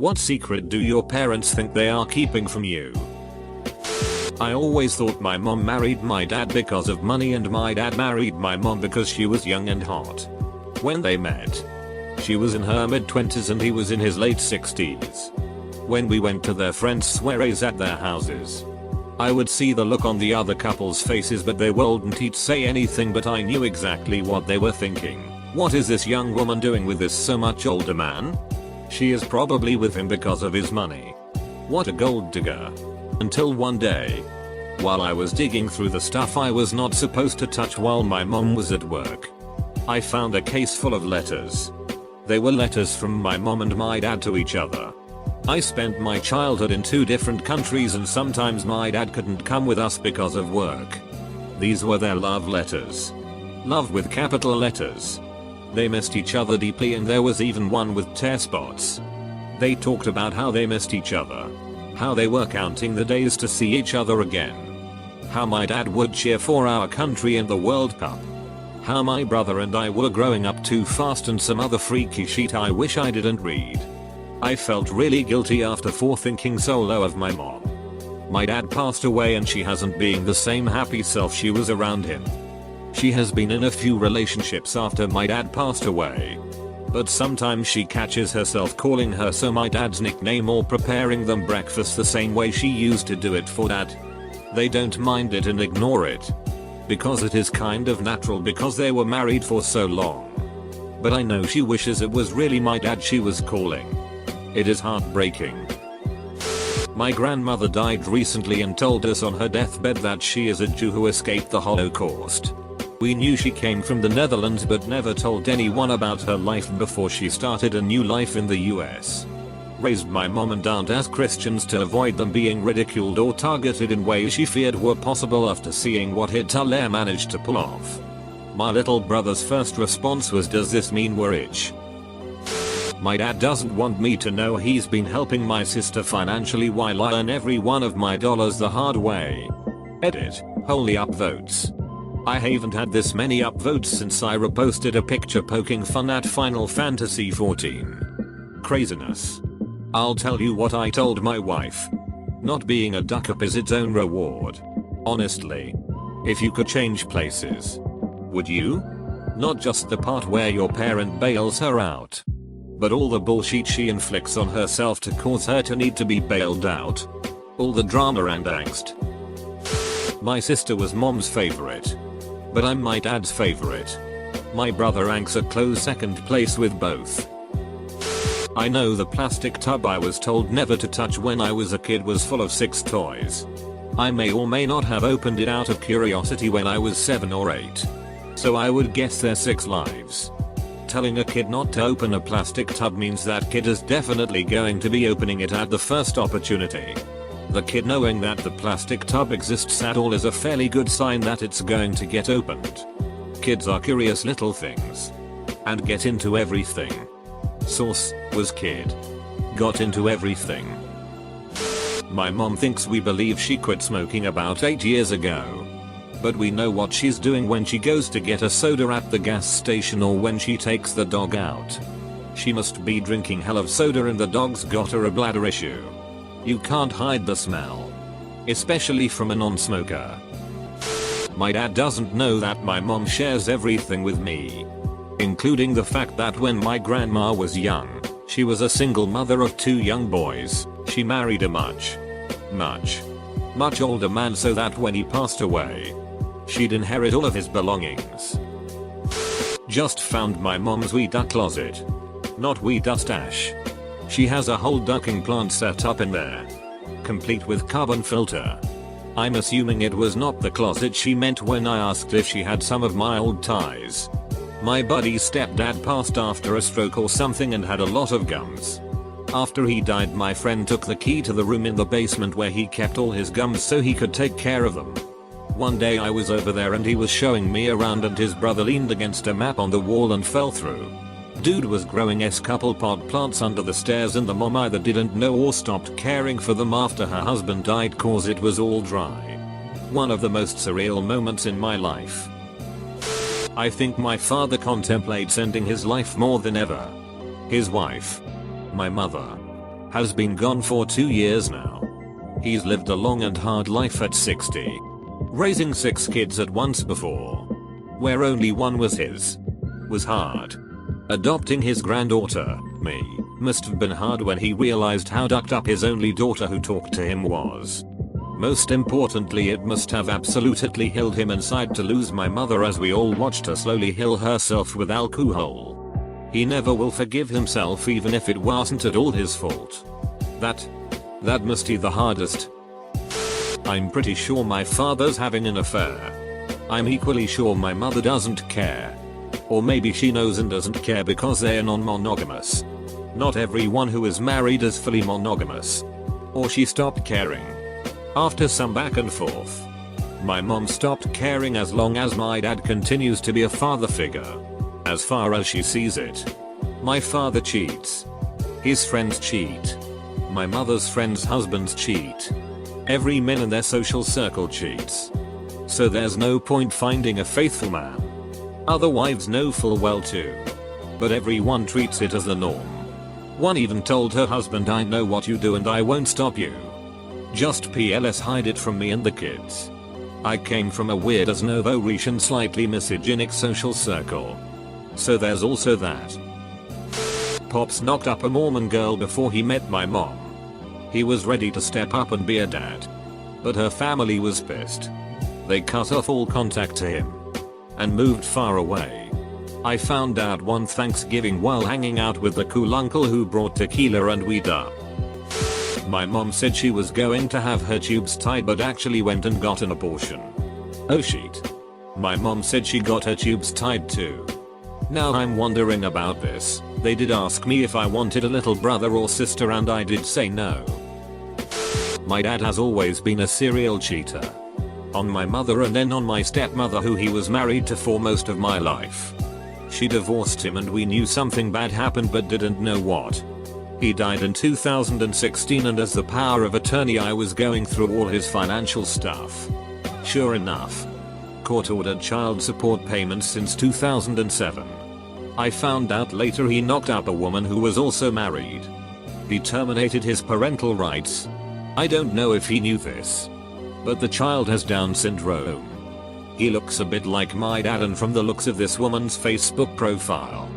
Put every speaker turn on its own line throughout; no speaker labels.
What secret do your parents think they are keeping from you? I always thought my mom married my dad because of money and my dad married my mom because she was young and hot. When they met, she was in her mid-20s and he was in his late 60s. When we went to their friends' soirees at their houses, I would see the look on the other couple's faces, but they wouldn't say anything, but I knew exactly what they were thinking. What is this young woman doing with this so much older man? She is probably with him because of his money. What a gold digger. Until one day, while I was digging through the stuff I was not supposed to touch while my mom was at work, I found a case full of letters. They were letters from my mom and my dad to each other. I spent my childhood in 2 different countries and sometimes my dad couldn't come with us because of work. These were their love letters. Love with capital letters. They missed each other deeply and there was even one with tear spots. They talked about how they missed each other. How they were counting the days to see each other again. How my dad would cheer for our country in the World Cup. How my brother and I were growing up too fast and some other freaky shit I wish I didn't read. I felt really guilty after thinking so low of my mom. My dad passed away and she hasn't been the same happy self she was around him. She has been in a few relationships after my dad passed away. But sometimes she catches herself calling her my dad's nickname or preparing them breakfast the same way she used to do it for dad. They don't mind it and ignore it. Because it is kind of natural because they were married for so long. But I know she wishes it was really my dad she was calling. It is heartbreaking. My grandmother died recently and told us on her deathbed that she is a Jew who escaped the Holocaust. We knew she came from the Netherlands but never told anyone about her life before she started a new life in the US. Raised my mom and aunt as Christians to avoid them being ridiculed or targeted in ways she feared were possible after seeing what Hitler managed to pull off. My little brother's first response was, "Does this mean we're rich?" My dad doesn't want me to know he's been helping my sister financially while I earn every one of my dollars the hard way. Edit. Holy upvotes. I haven't had this many upvotes since I reposted a picture poking fun at Final Fantasy XIV. Craziness. I'll tell you what I told my wife. Not being a duck up is its own reward. Honestly. If you could change places, would you? Not just the part where your parent bails her out, but all the bullshit she inflicts on herself to cause her to need to be bailed out. All the drama and angst. My sister was mom's favorite, but I'm my dad's favorite. My brother ranks a close second place with both. I know the plastic tub I was told never to touch when I was a kid was full of 6 toys. I may or may not have opened it out of curiosity when I was 7 or 8. So I would guess there's 6 lives. Telling a kid not to open a plastic tub means that kid is definitely going to be opening it at the first opportunity. The kid knowing that the plastic tub exists at all is a fairly good sign that it's going to get opened. Kids are curious little things. And get into everything. Source, was kid. Got into everything. My mom thinks we believe she quit smoking about 8 years ago. But we know what she's doing when she goes to get a soda at the gas station or when she takes the dog out. She must be drinking hell of soda and the dog's got her a bladder issue. You can't hide the smell. Especially from a non-smoker. My dad doesn't know that my mom shares everything with me. Including the fact that when my grandma was young, she was a single mother of 2 young boys. She married a much older man so that when he passed away, she'd inherit all of his belongings. Just found my mom's wee duck closet. Not wee dust stash. She has a whole ducking plant set up in there. Complete with carbon filter. I'm assuming it was not the closet she meant when I asked if she had some of my old ties. My buddy's stepdad passed after a stroke or something and had a lot of gums. After he died, my friend took the key to the room in the basement where he kept all his gums so he could take care of them. One day I was over there and he was showing me around and his brother leaned against a map on the wall and fell through. Dude was growing couple pot plants under the stairs and the mom either didn't know or stopped caring for them after her husband died cause it was all dry. One of the most surreal moments in my life. I think my father contemplates ending his life more than ever. His wife, my mother, Has been gone for 2 years now. He's lived a long and hard life at 60. Raising 6 kids at once before, where only one was his, was hard. Adopting his granddaughter, me, must have been hard when he realized how ducked up his only daughter who talked to him was. Most importantly, it must have absolutely killed him inside to lose my mother as we all watched her slowly heal herself with alcohol. He never will forgive himself even if it wasn't at all his fault. That must be the hardest. I'm pretty sure my father's having an affair. I'm equally sure my mother doesn't care. Or maybe she knows and doesn't care because they're non-monogamous. Not everyone who is married is fully monogamous. Or she stopped caring. After some back and forth, my mom stopped caring as long as my dad continues to be a father figure. As far as she sees it. My father cheats. His friends cheat. My mother's friends' husbands cheat. Every man in their social circle cheats. So there's no point finding a faithful man. Other wives know full well too. But everyone treats it as the norm. One even told her husband, I know what you do and I won't stop you. Just PLS hide it from me and the kids. I came from a weird as Novo-Retian slightly misogynic social circle. So there's also that. Pops knocked up a Mormon girl before he met my mom. He was ready to step up and be a dad. But her family was pissed. They cut off all contact to him. And moved far away. I found out one Thanksgiving while hanging out with the cool uncle who brought tequila and weed up. My mom said she was going to have her tubes tied but actually went and got an abortion. Oh shit. My mom said she got her tubes tied too. Now I'm wondering about this. They did ask me if I wanted a little brother or sister and I did say no. My dad has always been a serial cheater. On my mother and then on my stepmother who he was married to for most of my life. She divorced him and we knew something bad happened but didn't know what. He died in 2016 and as the power of attorney I was going through all his financial stuff. Sure enough. Court ordered child support payments since 2007. I found out later he knocked up a woman who was also married. He terminated his parental rights. I don't know if he knew this. But the child has Down syndrome. He looks a bit like my dad and from the looks of this woman's Facebook profile.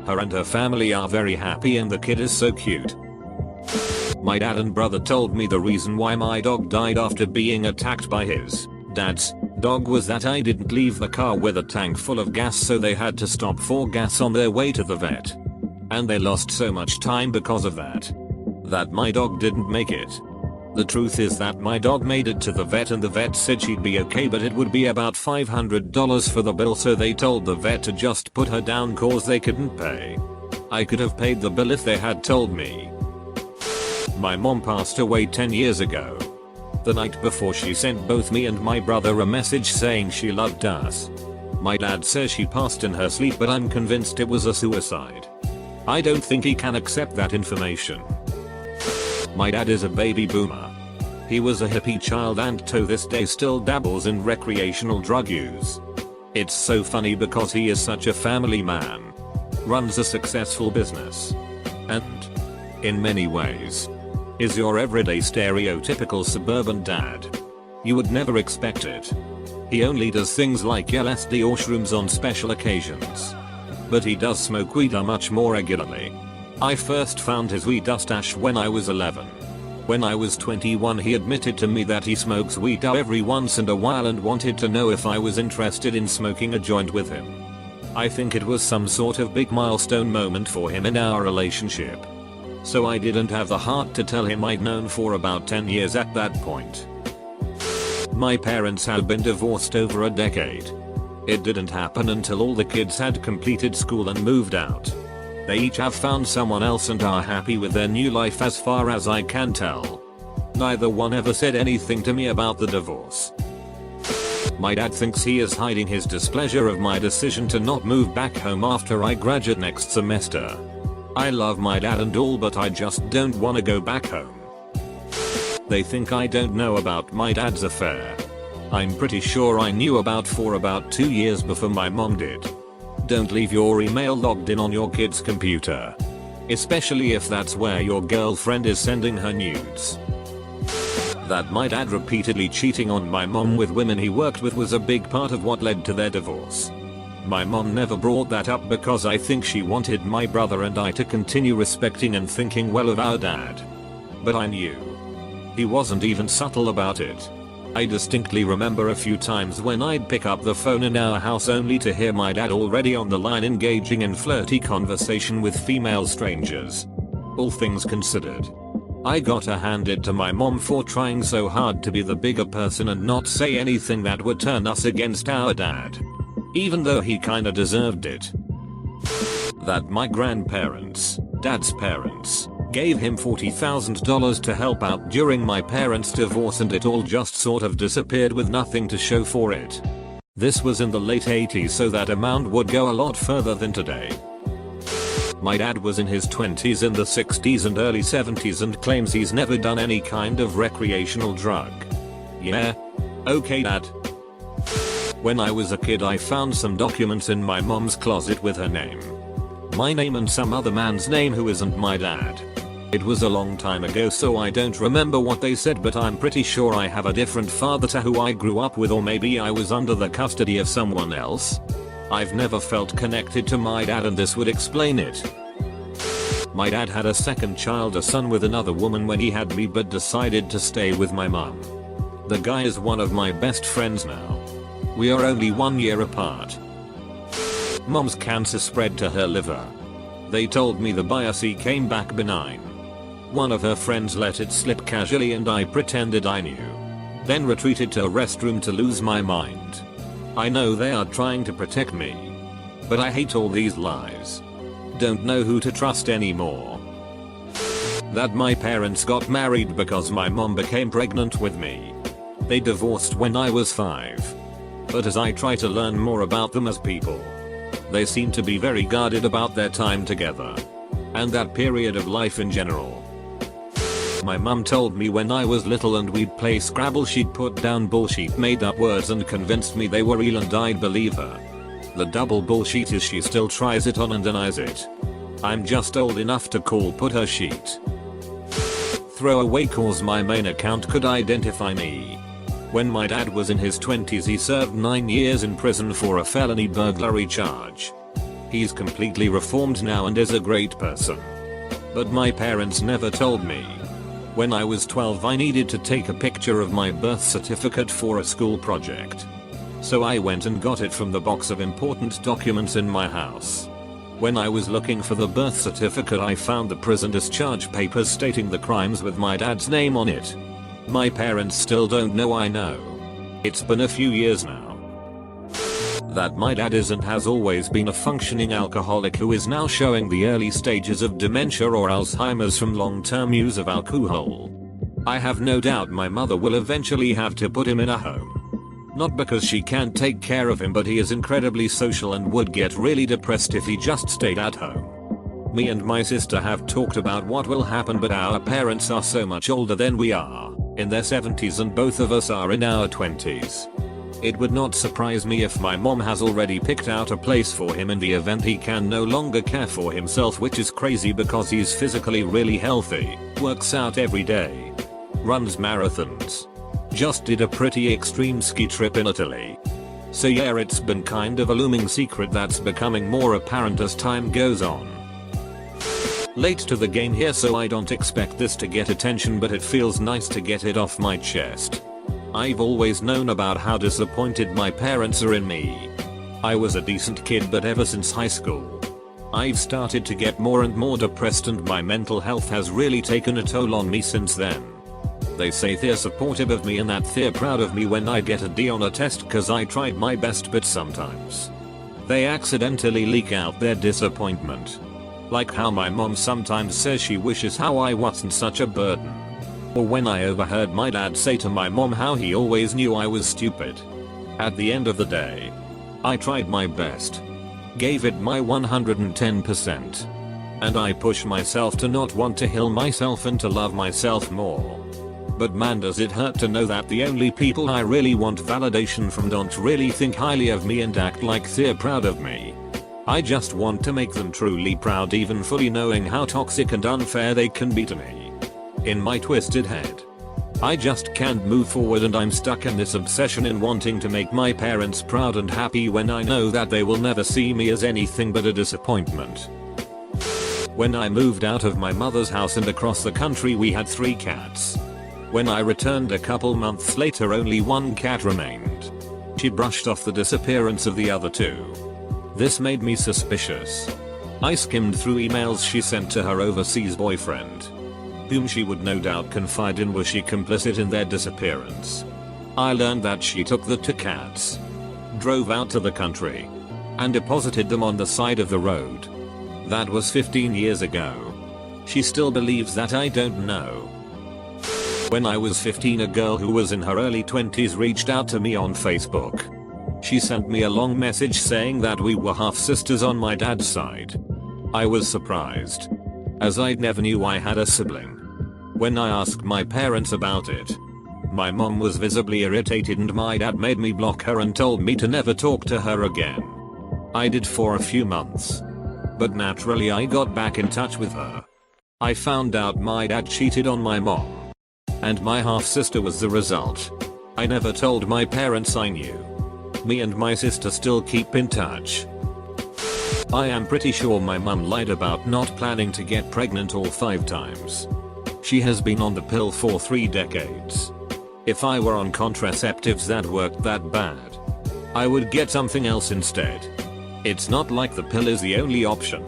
Her and her family are very happy and the kid is so cute. My dad and brother told me the reason why my dog died after being attacked by his dad's dog was that I didn't leave the car with a tank full of gas so they had to stop for gas on their way to the vet. And they lost so much time because of that. That my dog didn't make it. The truth is that my dog made it to the vet and the vet said she'd be okay but it would be about $500 for the bill so they told the vet to just put her down cause they couldn't pay. I could have paid the bill if they had told me. My mom passed away 10 years ago. The night before she sent both me and my brother a message saying she loved us. My dad says she passed in her sleep but I'm convinced it was a suicide. I don't think he can accept that information. My dad is a baby boomer. He was a hippie child and to this day still dabbles in recreational drug use. It's so funny because he is such a family man. Runs a successful business. And, in many ways, is your everyday stereotypical suburban dad. You would never expect it. He only does things like LSD or shrooms on special occasions. But he does smoke weed much more regularly. I first found his weed stash when I was 11. When I was 21 he admitted to me that he smokes weed every once in a while and wanted to know if I was interested in smoking a joint with him. I think it was some sort of big milestone moment for him in our relationship. So I didn't have the heart to tell him I'd known for about 10 years at that point. My parents had been divorced over a decade. It didn't happen until all the kids had completed school and moved out. They each have found someone else and are happy with their new life as far as I can tell. Neither one ever said anything to me about the divorce. My dad thinks he is hiding his displeasure of my decision to not move back home after I graduate next semester. I love my dad and all but I just don't want to go back home. They think I don't know about my dad's affair. I'm pretty sure I knew about for about 2 years before my mom did. Don't leave your email logged in on your kid's computer. Especially if that's where your girlfriend is sending her nudes. That my dad repeatedly cheating on my mom with women he worked with was a big part of what led to their divorce. My mom never brought that up because I think she wanted my brother and I to continue respecting and thinking well of our dad. But I knew. He wasn't even subtle about it. I distinctly remember a few times when I'd pick up the phone in our house only to hear my dad already on the line engaging in flirty conversation with female strangers. All things considered, I gotta hand it to my mom for trying so hard to be the bigger person and not say anything that would turn us against our dad. Even though he kinda deserved it. That my grandparents, dad's parents, gave him $40,000 to help out during my parents' divorce and it all just sort of disappeared with nothing to show for it. This was in the late 80s, so that amount would go a lot further than today. My dad was in his 20s in the 60s and early 70s and claims he's never done any kind of recreational drug. Yeah? Okay, dad. When I was a kid I found some documents in my mom's closet with her name, my name and some other man's name who isn't my dad. It was a long time ago so I don't remember what they said, but I'm pretty sure I have a different father to who I grew up with, or maybe I was under the custody of someone else. I've never felt connected to my dad and this would explain it. My dad had a second child, a son, with another woman when he had me, but decided to stay with my mom. The guy is one of my best friends now. We are only 1 year apart. Mom's cancer spread to her liver. They told me the biopsy came back benign. One of her friends let it slip casually and I pretended I knew. Then retreated to a restroom to lose my mind. I know they are trying to protect me, but I hate all these lies. Don't know who to trust anymore. That my parents got married because my mom became pregnant with me. They divorced when I was 5. But as I try to learn more about them as people, they seem to be very guarded about their time together. And that period of life in general. My mum told me when I was little and we'd play Scrabble she'd put down bullshit made up words and convinced me they were real and I'd believe her. The double bullshit is she still tries it on and denies it. I'm just old enough to call put her sheet. Throwaway cause my main account could identify me. When my dad was in his 20s he served 9 years in prison for a felony burglary charge. He's completely reformed now and is a great person. But my parents never told me. When I was 12 I needed to take a picture of my birth certificate for a school project. So I went and got it from the box of important documents in my house. When I was looking for the birth certificate I found the prison discharge papers stating the crimes with my dad's name on it. My parents still don't know I know. It's been a few years now. That my dad is and has always been a functioning alcoholic who is now showing the early stages of dementia or Alzheimer's from long-term use of alcohol. I have no doubt my mother will eventually have to put him in a home. Not because she can't take care of him, but he is incredibly social and would get really depressed if he just stayed at home. Me and my sister have talked about what will happen, but our parents are so much older than we are, in their 70s, and both of us are in our 20s. It would not surprise me if my mom has already picked out a place for him in the event he can no longer care for himself, which is crazy because he's physically really healthy, works out every day, runs marathons, just did a pretty extreme ski trip in Italy. So yeah, it's been kind of a looming secret that's becoming more apparent as time goes on. Late to the game here, so I don't expect this to get attention, but it feels nice to get it off my chest. I've always known about how disappointed my parents are in me. I was a decent kid, but ever since high school, I've started to get more and more depressed and my mental health has really taken a toll on me since then. They say they're supportive of me and that they're proud of me when I get a D on a test cause I tried my best, but sometimes they accidentally leak out their disappointment. Like how my mom sometimes says she wishes how I wasn't such a burden. Or when I overheard my dad say to my mom how he always knew I was stupid. At the end of the day, I tried my best. Gave it my 110%. And I pushed myself to not want to heal myself and to love myself more. But man, does it hurt to know that the only people I really want validation from don't really think highly of me and act like they're proud of me. I just want to make them truly proud, even fully knowing how toxic and unfair they can be to me. In my twisted head, I just can't move forward, and I'm stuck in this obsession in wanting to make my parents proud and happy when I know that they will never see me as anything but a disappointment. When I moved out of my mother's house and across the country, we had 3 cats. When I returned a couple months later, only 1 cat remained. She brushed off the disappearance of the other 2. This made me suspicious. I skimmed through emails she sent to her overseas boyfriend, whom she would no doubt confide in. Was she complicit in their disappearance? I learned that she took the 2 cats, drove out to the country, and deposited them on the side of the road. That was 15 years ago. She still believes that I don't know. When I was 15, a girl who was in her early 20s reached out to me on Facebook. She sent me a long message saying that we were half sisters on my dad's side. I was surprised, as I never knew I had a sibling. When I asked my parents about it, my mom was visibly irritated, and my dad made me block her and told me to never talk to her again. I did for a few months, but naturally I got back in touch with her. I found out my dad cheated on my mom, and my half-sister was the result. I never told my parents I knew. Me and my sister still keep in touch. I am pretty sure my mum lied about not planning to get pregnant all 5 times. She has been on the pill for 3 decades. If I were on contraceptives that worked that bad, I would get something else instead. It's not like the pill is the only option.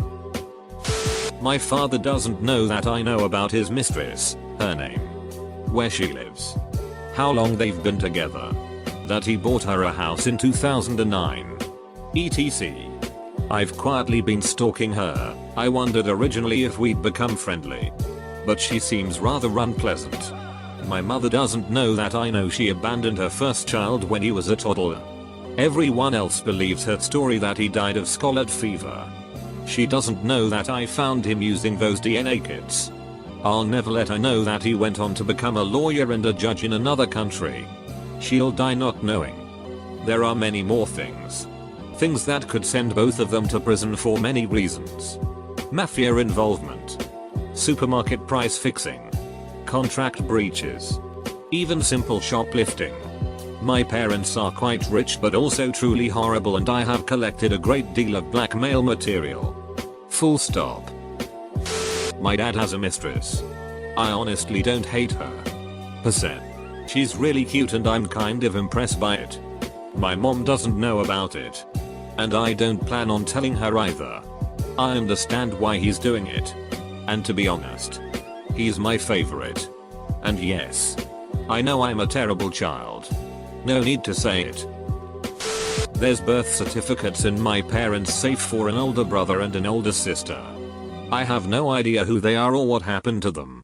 My father doesn't know that I know about his mistress, her name, where she lives, how long they've been together, that he bought her a house in 2009, etc. I've quietly been stalking her. I wondered originally if we'd become friendly, but she seems rather unpleasant. My mother doesn't know that I know she abandoned her first child when he was a toddler. Everyone else believes her story that he died of scarlet fever. She doesn't know that I found him using those DNA kits. I'll never let her know that he went on to become a lawyer and a judge in another country. She'll die not knowing. There are many more things. Things that could send both of them to prison for many reasons. Mafia involvement, supermarket price fixing, contract breaches, even simple shoplifting. My parents are quite rich but also truly horrible, and I have collected a great deal of blackmail material. Full stop. My dad has a mistress. I honestly don't hate her. Percent. She's really cute and I'm kind of impressed by it. My mom doesn't know about it, and I don't plan on telling her either. I understand why he's doing it, and to be honest, he's my favorite. And yes, I know I'm a terrible child. No need to say it. There's birth certificates in my parents' safe for an older brother and an older sister. I have no idea who they are or what happened to them.